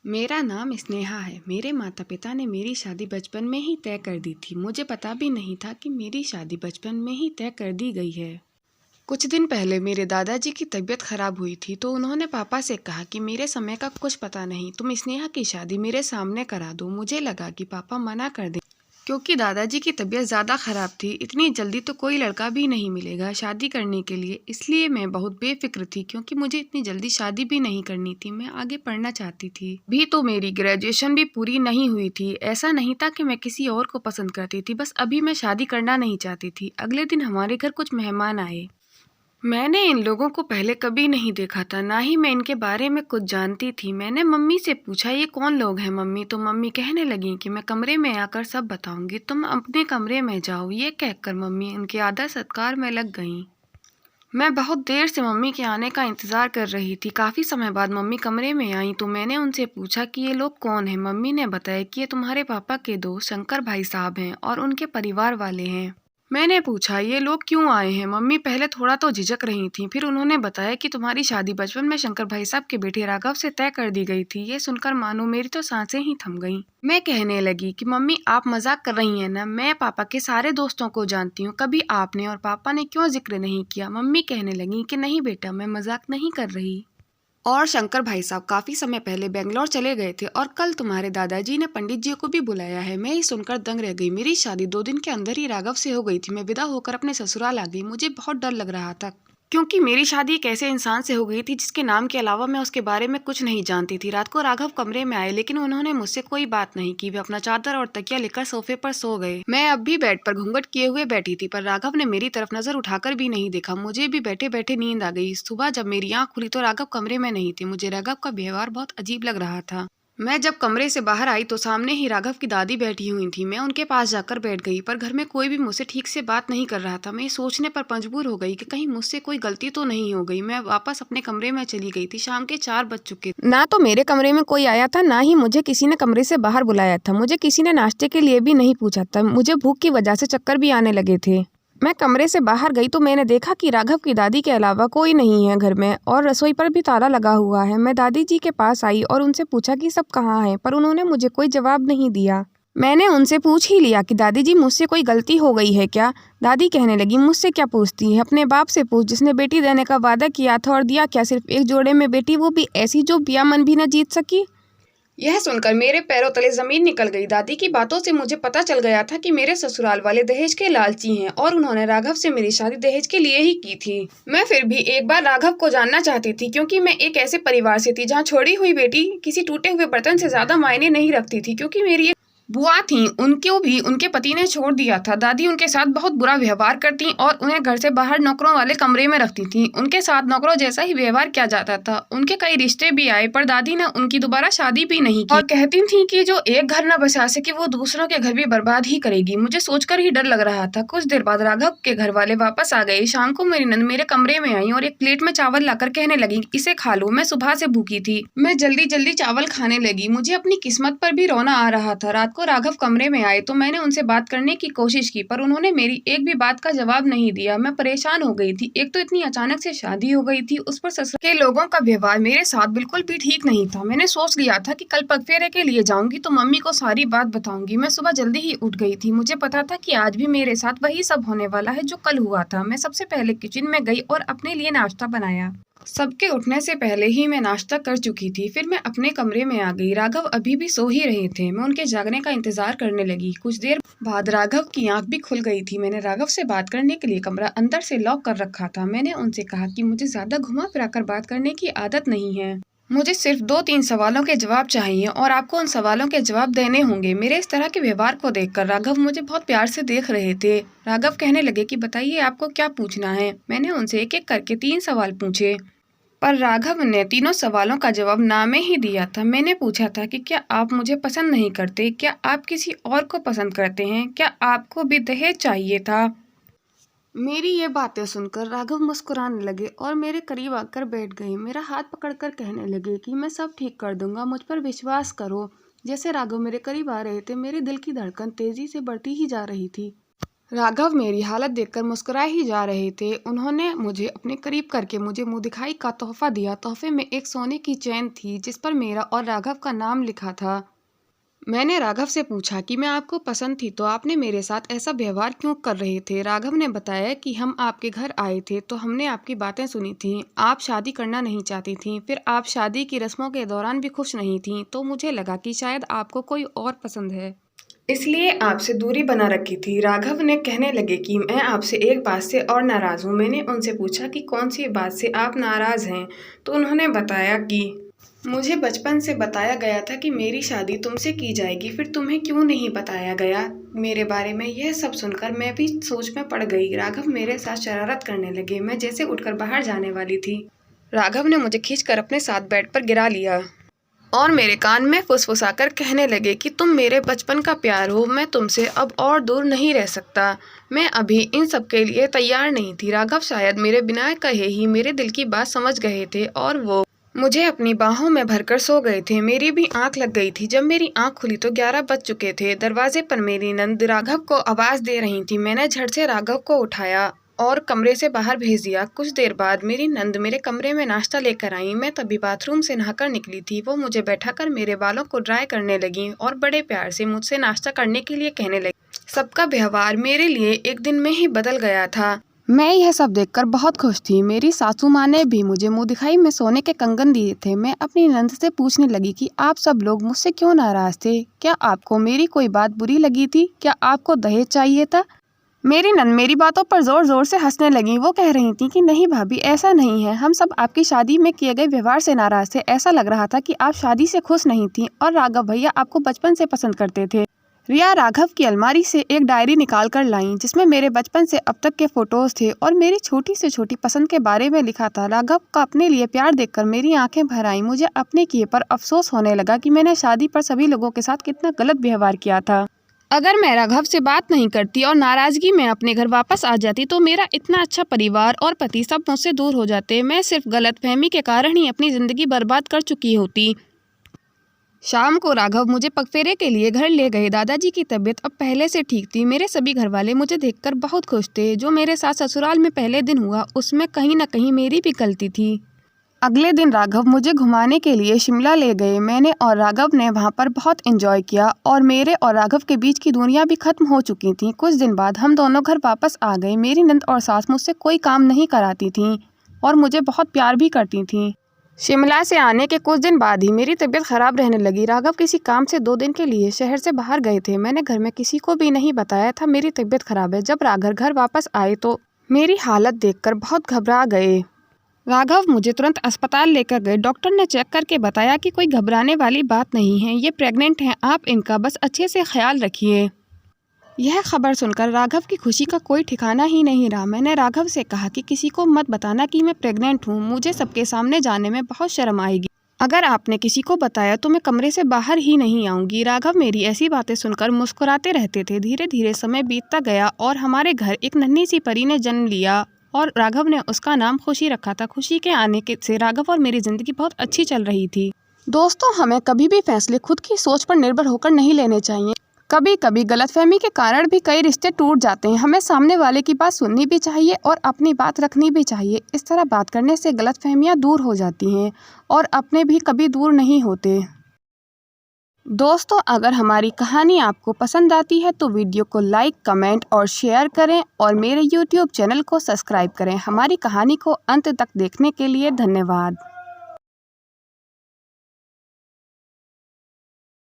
मेरा नाम स्नेहा है। मेरे माता पिता ने मेरी शादी बचपन में ही तय कर दी थी। मुझे पता भी नहीं था कि मेरी शादी बचपन में ही तय कर दी गई है। कुछ दिन पहले मेरे दादाजी की तबीयत खराब हुई थी, तो उन्होंने पापा से कहा कि मेरे समय का कुछ पता नहीं, तुम स्नेहा की शादी मेरे सामने करा दो। मुझे लगा कि पापा मना कर दें, क्योंकि दादाजी की तबीयत ज़्यादा ख़राब थी। इतनी जल्दी तो कोई लड़का भी नहीं मिलेगा शादी करने के लिए, इसलिए मैं बहुत बेफिक्र थी, क्योंकि मुझे इतनी जल्दी शादी भी नहीं करनी थी। मैं आगे पढ़ना चाहती थी। भी तो मेरी ग्रेजुएशन भी पूरी नहीं हुई थी। ऐसा नहीं था कि मैं किसी और को पसंद करती थी, बस अभी मैं शादी करना नहीं चाहती थी। अगले दिन हमारे घर कुछ मेहमान आए। मैंने इन लोगों को पहले कभी नहीं देखा था, ना ही मैं इनके बारे में कुछ जानती थी। मैंने मम्मी से पूछा, ये कौन लोग हैं मम्मी? तो मम्मी कहने लगी कि मैं कमरे में आकर सब बताऊंगी, तुम अपने कमरे में जाओ। ये कहकर मम्मी उनके आदर सत्कार में लग गईं। मैं बहुत देर से मम्मी के आने का इंतज़ार कर रही थी। काफ़ी समय बाद मम्मी कमरे में आई तो मैंने उनसे पूछा कि ये लोग कौन हैं। मम्मी ने बताया कि ये तुम्हारे पापा के दोस्त शंकर भाई साहब हैं और उनके परिवार वाले हैं। मैंने पूछा, ये लोग क्यों आए हैं? मम्मी पहले थोड़ा तो झिझक रही थी, फिर उन्होंने बताया कि तुम्हारी शादी बचपन में शंकर भाई साहब के बेटे राघव से तय कर दी गई थी। ये सुनकर मानो मेरी तो सांसें ही थम गईं। मैं कहने लगी कि मम्मी आप मजाक कर रही हैं ना, मैं पापा के सारे दोस्तों को जानती हूँ, कभी आपने और पापा ने क्यों जिक्र नहीं किया? मम्मी कहने लगी कि नहीं बेटा, मैं मजाक नहीं कर रही। और शंकर भाई साहब काफी समय पहले बेंगलोर चले गए थे और कल तुम्हारे दादाजी ने पंडित जी को भी बुलाया है। मैं ही सुनकर दंग रह गई। मेरी शादी 2 दिन के अंदर ही राघव से हो गई थी। मैं विदा होकर अपने ससुराल आ गई। मुझे बहुत डर लग रहा था, क्योंकि मेरी शादी एक ऐसे इंसान से हो गई थी जिसके नाम के अलावा मैं उसके बारे में कुछ नहीं जानती थी। रात को राघव कमरे में आए, लेकिन उन्होंने मुझसे कोई बात नहीं की। वे अपना चादर और तकिया लेकर सोफे पर सो गए। मैं अब भी बेड पर घूंघट किए हुए बैठी थी, पर राघव ने मेरी तरफ नजर उठाकर भी नहीं देखा। मुझे भी बैठे बैठे नींद आ गई। सुबह जब मेरी आंख खुली तो राघव कमरे में नहीं थे। मुझे राघव का व्यवहार बहुत अजीब लग रहा था। मैं जब कमरे से बाहर आई तो सामने ही राघव की दादी बैठी हुई थी। मैं उनके पास जाकर बैठ गई, पर घर में कोई भी मुझसे ठीक से बात नहीं कर रहा था। मैं सोचने पर मजबूर हो गई कि कहीं मुझसे कोई गलती तो नहीं हो गई। मैं वापस अपने कमरे में चली गई थी। शाम के 4 बज चुके थे। ना तो मेरे कमरे में कोई आया था, ना ही मुझे किसी ने कमरे से बाहर बुलाया था। मुझे किसी ने नाश्ते के लिए भी नहीं पूछा था। मुझे भूख की वजह से चक्कर भी आने लगे थे। मैं कमरे से बाहर गई तो मैंने देखा कि राघव की दादी के अलावा कोई नहीं है घर में, और रसोई पर भी ताला लगा हुआ है। मैं दादी जी के पास आई और उनसे पूछा कि सब कहाँ हैं, पर उन्होंने मुझे कोई जवाब नहीं दिया। मैंने उनसे पूछ ही लिया कि दादी जी मुझसे कोई गलती हो गई है क्या? दादी कहने लगी, मुझसे क्या पूछती है, अपने बाप से पूछ, जिसने बेटी देने का वादा किया था और दिया क्या, सिर्फ एक जोड़े में बेटी, वो भी ऐसी जो बिया मन भी न जीत सकी। यह सुनकर मेरे पैरों तले जमीन निकल गई। दादी की बातों से मुझे पता चल गया था कि मेरे ससुराल वाले दहेज के लालची हैं और उन्होंने राघव से मेरी शादी दहेज के लिए ही की थी। मैं फिर भी एक बार राघव को जानना चाहती थी, क्योंकि मैं एक ऐसे परिवार से थी जहाँ छोड़ी हुई बेटी किसी टूटे हुए बर्तन से ज्यादा मायने नहीं रखती थी। क्योंकि मेरी बुआ थी, उनको भी उनके पति ने छोड़ दिया था। दादी उनके साथ बहुत बुरा व्यवहार करती और उन्हें घर से बाहर नौकरों वाले कमरे में रखती थी। उनके साथ नौकरों जैसा ही व्यवहार किया जाता था। उनके कई रिश्ते भी आए, पर दादी ने उनकी दोबारा शादी भी नहीं की और कहती थी कि जो एक घर न बसा सके वो दूसरों के घर भी बर्बाद ही करेगी। मुझे सोचकर ही डर लग रहा था। कुछ देर बाद राघव के घर वाले वापस आ गए। शाम को मेरी नंद मेरे कमरे में आई और एक प्लेट में चावल लाकर कहने लगी, इसे खा लो, मैं सुबह से भूखी थी। मैं जल्दी जल्दी चावल खाने लगी। मुझे अपनी किस्मत पर भी रोना आ रहा था। रात को राघव कमरे में आए तो मैंने उनसे बात करने की कोशिश की, पर उन्होंने मेरी एक भी बात का जवाब नहीं दिया। मैं परेशान हो गई थी। एक तो इतनी अचानक से शादी हो गई थी, उस पर ससुर के लोगों का व्यवहार मेरे साथ बिल्कुल भी ठीक नहीं था। मैंने सोच लिया था कि कल पगफेरे के लिए जाऊंगी तो मम्मी को सारी बात बताऊंगी। मैं सुबह जल्दी ही उठ गई थी। मुझे पता था कि आज भी मेरे साथ वही सब होने वाला है जो कल हुआ था। मैं सबसे पहले किचन में गई और अपने लिए नाश्ता बनाया। सबके उठने से पहले ही मैं नाश्ता कर चुकी थी। फिर मैं अपने कमरे में आ गई। राघव अभी भी सो ही रहे थे। मैं उनके जागने का इंतजार करने लगी। कुछ देर बाद राघव की आंख भी खुल गई थी। मैंने राघव से बात करने के लिए कमरा अंदर से लॉक कर रखा था। मैंने उनसे कहा कि मुझे ज्यादा घुमा फिराकर बात करने की आदत नहीं है। मुझे सिर्फ 2-3 सवालों के जवाब चाहिए और आपको उन सवालों के जवाब देने होंगे। मेरे इस तरह के व्यवहार को देखकर राघव मुझे बहुत प्यार से देख रहे थे। राघव कहने लगे कि बताइए आपको क्या पूछना है। मैंने उनसे एक एक करके 3 सवाल पूछे, पर राघव ने तीनों सवालों का जवाब ना में ही दिया था। मैंने पूछा था कि क्या आप मुझे पसंद नहीं करते, क्या आप किसी और को पसंद करते हैं, क्या आपको भी दहेज चाहिए था। मेरी ये बातें सुनकर राघव मुस्कुराने लगे और मेरे करीब आकर बैठ गए। मेरा हाथ पकड़कर कहने लगे कि मैं सब ठीक कर दूंगा, मुझ पर विश्वास करो। जैसे राघव मेरे करीब आ रहे थे, मेरे दिल की धड़कन तेजी से बढ़ती ही जा रही थी। राघव मेरी हालत देखकर मुस्कुराए ही जा रहे थे। उन्होंने मुझे अपने करीब करके मुझे मुँह दिखाई का तोहफा दिया। तोहफे में एक सोने की चेन थी जिस पर मेरा और राघव का नाम लिखा था। मैंने राघव से पूछा कि मैं आपको पसंद थी तो आपने मेरे साथ ऐसा व्यवहार क्यों कर रहे थे। राघव ने बताया कि हम आपके घर आए थे तो हमने आपकी बातें सुनी थीं। आप शादी करना नहीं चाहती थीं, फिर आप शादी की रस्मों के दौरान भी खुश नहीं थीं, तो मुझे लगा कि शायद आपको कोई और पसंद है, इसलिए आपसे दूरी बना रखी थी। राघव ने कहने लगे कि मैं आपसे एक बात से और नाराज़ हूँ। मैंने उनसे पूछा कि कौन सी बात से आप नाराज़ हैं, तो उन्होंने बताया कि मुझे बचपन से बताया गया था कि मेरी शादी तुमसे की जाएगी, फिर तुम्हें क्यों नहीं बताया गया मेरे बारे में। यह सब सुनकर मैं भी सोच में पड़ गई। राघव मेरे साथ शरारत करने लगे। मैं जैसे उठकर बाहर जाने वाली थी, राघव ने मुझे खींचकर अपने साथ बेड पर गिरा लिया और मेरे कान में फुसफुसाकर कहने लगे कि तुम मेरे बचपन का प्यार हो, मैं तुमसे अब और दूर नहीं रह सकता। मैं अभी इन सब के लिए तैयार नहीं थी। राघव शायद मेरे बिना कहे ही मेरे दिल की बात समझ गए थे और वो मुझे अपनी बाहों में भरकर सो गए थे। मेरी भी आंख लग गई थी। जब मेरी आंख खुली तो 11 बज चुके थे। दरवाजे पर मेरी नंद राघव को आवाज़ दे रही थी। मैंने झट से राघव को उठाया और कमरे से बाहर भेज दिया। कुछ देर बाद मेरी नंद मेरे कमरे में नाश्ता लेकर आई। मैं तभी बाथरूम से नहाकर निकली थी। वो मुझे बैठाकर मेरे बालों को ड्राई करने लगी और बड़े प्यार से मुझसे नाश्ता करने के लिए कहने लगी। सबका व्यवहार मेरे लिए एक दिन में ही बदल गया था। मैं यह सब देखकर बहुत खुश थी। मेरी सासू माँ ने भी मुझे मुँह दिखाई में सोने के कंगन दिए थे। मैं अपनी नंद से पूछने लगी कि आप सब लोग मुझसे क्यों नाराज़ थे? क्या आपको मेरी कोई बात बुरी लगी थी? क्या आपको दहेज चाहिए था? मेरी नंद मेरी बातों पर ज़ोर ज़ोर से हंसने लगी। वो कह रही थी कि नहीं भाभी, ऐसा नहीं है, हम सब आपकी शादी में किए गए व्यवहार से नाराज़ थे। ऐसा लग रहा था कि आप शादी से खुश नहीं थी और राघव भैया आपको बचपन से पसंद करते थे। रिया राघव की अलमारी से एक डायरी निकाल कर लाई जिसमें मेरे बचपन से अब तक के फ़ोटोज़ थे और मेरी छोटी से छोटी पसंद के बारे में लिखा था। राघव का अपने लिए प्यार देखकर मेरी आंखें भर आईं। मुझे अपने किए पर अफसोस होने लगा कि मैंने शादी पर सभी लोगों के साथ कितना गलत व्यवहार किया था। अगर मैं राघव से बात नहीं करती और नाराज़गी में अपने घर वापस आ जाती तो मेरा इतना अच्छा परिवार और पति सब मुझसे दूर हो जाते। मैं सिर्फ गलतफहमी के कारण ही अपनी ज़िंदगी बर्बाद कर चुकी होती। शाम को राघव मुझे पगफेरे के लिए घर ले गए। दादाजी की तबीयत अब पहले से ठीक थी। मेरे सभी घरवाले मुझे देखकर बहुत खुश थे। जो मेरे साथ ससुराल में पहले दिन हुआ उसमें कहीं न कहीं मेरी भी गलती थी। अगले दिन राघव मुझे घुमाने के लिए शिमला ले गए। मैंने और राघव ने वहाँ पर बहुत एंजॉय किया और मेरे और राघव के बीच की दूरियां भी खत्म हो चुकी थीं। कुछ दिन बाद हम दोनों घर वापस आ गए। मेरी नंद और सास मुझसे कोई काम नहीं कराती थीं और मुझे बहुत प्यार भी करती थीं। शिमला से आने के कुछ दिन बाद ही मेरी तबीयत ख़राब रहने लगी। राघव किसी काम से 2 दिन के लिए शहर से बाहर गए थे। मैंने घर में किसी को भी नहीं बताया था मेरी तबीयत ख़राब है। जब राघव घर वापस आए तो मेरी हालत देखकर बहुत घबरा गए। राघव मुझे तुरंत अस्पताल लेकर गए। डॉक्टर ने चेक करके बताया कि कोई घबराने वाली बात नहीं है, ये प्रेग्नेंट हैं, आप इनका बस अच्छे से ख्याल रखिए। यह खबर सुनकर राघव की खुशी का कोई ठिकाना ही नहीं रहा। मैंने राघव से कहा कि किसी को मत बताना कि मैं प्रेग्नेंट हूँ, मुझे सबके सामने जाने में बहुत शर्म आएगी। अगर आपने किसी को बताया तो मैं कमरे से बाहर ही नहीं आऊँगी। राघव मेरी ऐसी बातें सुनकर मुस्कुराते रहते थे। धीरे धीरे समय बीतता गया और हमारे घर एक नन्ही सी परी ने जन्म लिया और राघव ने उसका नाम खुशी रखा था। खुशी के आने से राघव और मेरी ज़िंदगी बहुत अच्छी चल रही थी। दोस्तों, हमें कभी भी फैसले खुद की सोच पर निर्भर होकर नहीं लेने चाहिए। कभी कभी गलतफहमी के कारण भी कई रिश्ते टूट जाते हैं। हमें सामने वाले की बात सुननी भी चाहिए और अपनी बात रखनी भी चाहिए। इस तरह बात करने से गलतफहमियां दूर हो जाती हैं और अपने भी कभी दूर नहीं होते। दोस्तों, अगर हमारी कहानी आपको पसंद आती है तो वीडियो को लाइक, कमेंट और शेयर करें और मेरे YouTube चैनल को सब्सक्राइब करें। हमारी कहानी को अंत तक देखने के लिए धन्यवाद।